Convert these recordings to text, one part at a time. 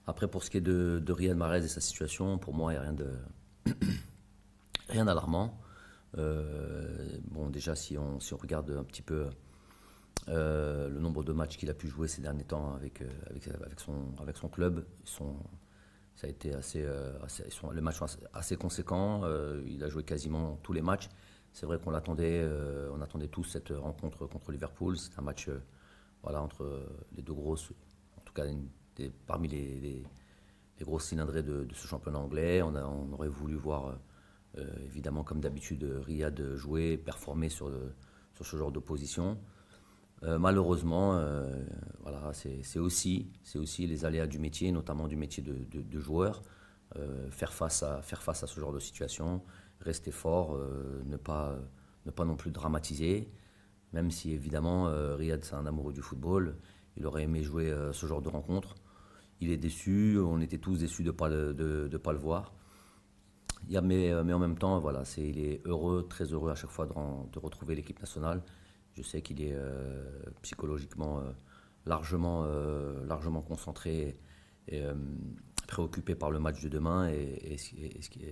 Après, pour ce qui est de Riyad Mahrez et sa situation, pour moi, il n'y a rien d'alarmant. Bon, déjà, si on regarde un petit peu le nombre de matchs qu'il a pu jouer ces derniers temps avec son club, ça a été les matchs sont assez conséquents. Il a joué quasiment tous les matchs. C'est vrai on attendait tous cette rencontre contre Liverpool. C'est un match voilà, entre les deux grosses, en tout cas parmi les grosses cylindrées de ce championnat anglais. On aurait voulu voir, évidemment, comme d'habitude, Riyad jouer, performer sur ce genre d'opposition. Malheureusement, voilà, c'est aussi les aléas du métier, notamment du métier de joueur. Faire face à ce genre de situation, rester fort, ne pas non plus dramatiser. Même si évidemment Riyad c'est un amoureux du football, il aurait aimé jouer ce genre de rencontre. Il est déçu, on était tous déçus de ne pas le voir. Mais en même temps, voilà, il est heureux, très heureux à chaque fois de retrouver l'équipe nationale. Je sais qu'il est psychologiquement largement concentré et préoccupé par le match de demain.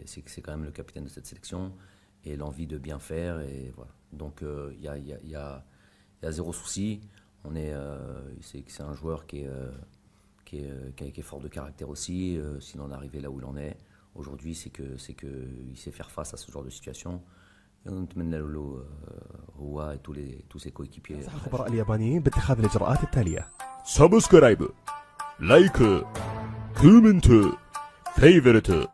C'est quand même le capitaine de cette sélection et l'envie de bien faire. Et voilà. Donc il y a zéro souci. C'est un joueur qui est fort de caractère aussi, s'il en est arrivé là où il en est. Aujourd'hui, c'est qu'il sait faire face à ce genre de situation. ونتمنى له هو tous ses coéquipiers. نصح الخبراء اليابانيين باتخاذ الإجراءات التالية: サブスクライブ、ライク、コメント、フェイブレット